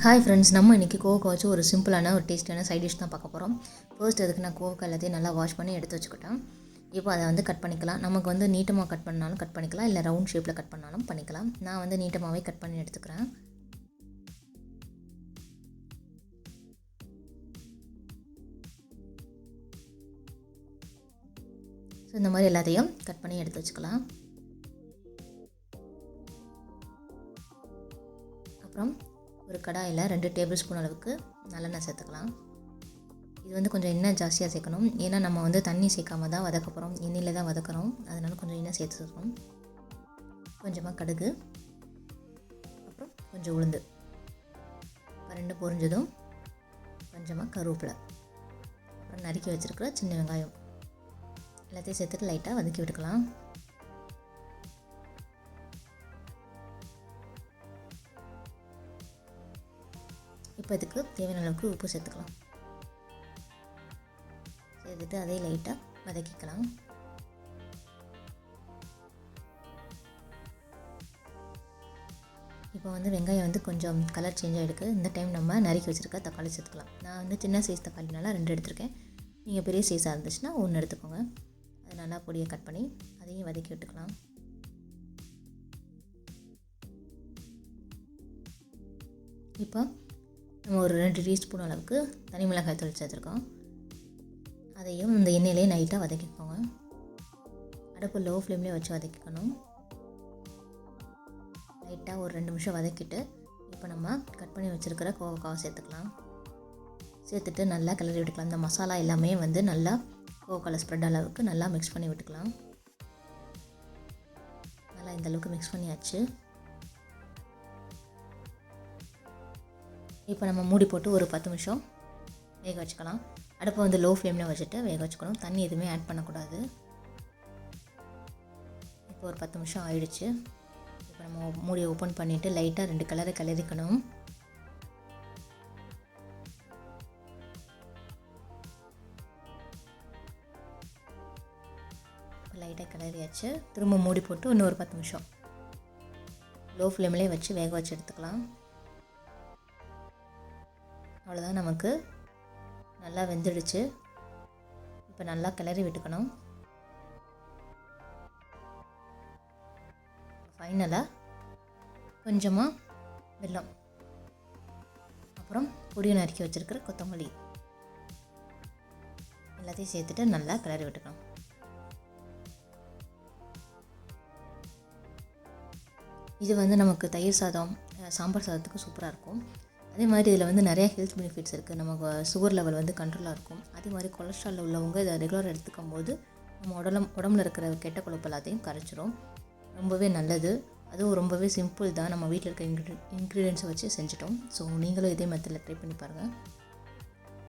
Hi friends, நம்ம இன்றைக்கி கோவக்காய் வச்சு ஒரு சிம்பிளான ஒரு டேஸ்ட்டான சைட் டிஷ் தான் பார்க்க போகிறோம். ஃபர்ஸ்ட் அதுக்கு நான் கோவக்காய் எல்லாத்தையும் நல்லா வாஷ் பண்ணி எடுத்து வச்சுக்கிட்டேன். இப்போ அதை வந்து கட் பண்ணிக்கலாம். நமக்கு வந்து நீட்டமாக கட் பண்ணாலும் கட் பண்ணிக்கலாம், இல்லை ரவுண்ட் ஷேப்பில் கட் பண்ணாலும் பண்ணிக்கலாம். நான் வந்து நீட்டமாகவே கட் பண்ணி எடுத்துக்கிறேன். ஸோ இந்த மாதிரி எல்லாத்தையும் கட் பண்ணி எடுத்து வச்சுக்கலாம். அப்புறம் ஒரு கடாயில் 2 டேபிள் ஸ்பூன் அளவுக்கு நல்லெண்ணெய் சேர்த்துக்கலாம். இது வந்து கொஞ்சம் எண்ணெய் ஜாஸ்தியாக சேர்க்கணும், ஏன்னா நம்ம வந்து தண்ணி சேர்க்காம தான் வதக்க போகிறோம், எண்ணெயில் தான் வதக்கிறோம். அதனால கொஞ்சம் எண்ணெய் சேர்த்துக்கணும். கொஞ்சமாக கடுகு, அப்புறம் கொஞ்சம் உளுந்து, 2 பொரிஞ்சதும் கொஞ்சமாக கருவேப்பிலை, அப்புறம் நறுக்கி வச்சுருக்கிற சின்ன வெங்காயம் எல்லாத்தையும் சேர்த்துட்டு லைட்டாக வதக்கி விட்டுக்கலாம். இப்போ இதுக்கு தேவையான அளவுக்கு உப்பு சேர்த்துக்கலாம். சேர்த்துட்டு அதை லைட்டாக வதக்கிக்கலாம். இப்போ வந்து வெங்காயம் வந்து கொஞ்சம் கலர் சேஞ்ச் ஆகிருக்கு. இந்த டைம் நம்ம நறுக்கி வச்சுருக்க தக்காளி சேர்த்துக்கலாம். நான் வந்து சின்ன சைஸ் தக்காளினால 2 எடுத்திருக்கேன். நீங்கள் பெரிய சைஸாக இருந்துச்சுன்னா 1 எடுத்துக்கோங்க. அதை நல்லா பொடியை கட் பண்ணி அதையும் வதக்கி விட்டுக்கலாம். இப்போ நம்ம ஒரு 2 டீஸ்பூன் அளவுக்கு தனி மிளகாய் தூள் சேர்த்துருக்கோம். அதையும் இந்த எண்ணெயிலே நைட்டாக வதக்கிக்கோங்க. அடுப்பு லோ ஃப்ளேம்லேயே வச்சு வதக்கிக்கணும். லைட்டாக ஒரு 2 நிமிஷம் வதக்கிட்டு இப்போ நம்ம கட் பண்ணி வச்சுருக்கிற கோவக்காவை சேர்த்துக்கலாம். சேர்த்துட்டு நல்லா கிளறி விட்டுக்கலாம். இந்த மசாலா எல்லாமே வந்து நல்லா கோவக்காவில் ஸ்ப்ரெட் அளவுக்கு நல்லா மிக்ஸ் பண்ணி விட்டுக்கலாம். நல்லா இந்தளவுக்கு மிக்ஸ் பண்ணியாச்சு. இப்போ நம்ம மூடி போட்டு ஒரு 10 நிமிஷம் வேக வச்சுக்கலாம். அடுப்பை வந்து லோ ஃப்ளேமில் வச்சுட்டு வேக வச்சுக்கணும். தண்ணி எதுவுமே ஆட் பண்ணக்கூடாது. இப்போ ஒரு 10 நிமிஷம் ஆயிடுச்சு. இப்போ நம்ம மூடியை ஓப்பன் பண்ணிவிட்டு லைட்டாக 2 கலரை கிளறிக்கணும். லைட்டாக கிளறியாச்சு. திரும்ப மூடி போட்டு இன்னொரு 10 நிமிஷம் லோ ஃப்ளேம்லேயே வச்சு வேக வச்சு எடுத்துக்கலாம். அவ்வளோதான், நமக்கு நல்லா வெந்துடுச்சு. இப்போ நல்லா கிளறி விட்டுக்கணும். ஃபைனலாக கொஞ்சமாக வெல்லம், அப்புறம் பொடியை நறுக்கி வச்சுருக்கிற கொத்தமல்லி எல்லாத்தையும் சேர்த்துட்டு நல்லா கிளறி விட்டுக்கணும். இது வந்து நமக்கு தயிர் சாதம், சாம்பார் சாதத்துக்கு சூப்பராக இருக்கும். அதே மாதிரி இதில் வந்து நிறைய ஹெல்த் பெனிஃபிட்ஸ் இருக்குது. நமக்கு சுகர் லெவல் வந்து கண்ட்ரோலாக இருக்கும். அதே மாதிரி கொலஸ்ட்ரால் உள்ளவங்க இதை ரெகுலர் எடுத்துக்கும் போது நம்ம உடம்புல இருக்கிற கெட்ட கொழுப்பு எல்லாத்தையும் கரைச்சிரும். ரொம்பவே நல்லது. அதுவும் ரொம்பவே சிம்பிள் தான். நம்ம வீட்டில் இருக்க இன்க்ரீடியன்ஸை வச்சு செஞ்சிட்டோம். ஸோ நீங்களும் இதே மெத்தடில் ட்ரை பண்ணி பாருங்கள்.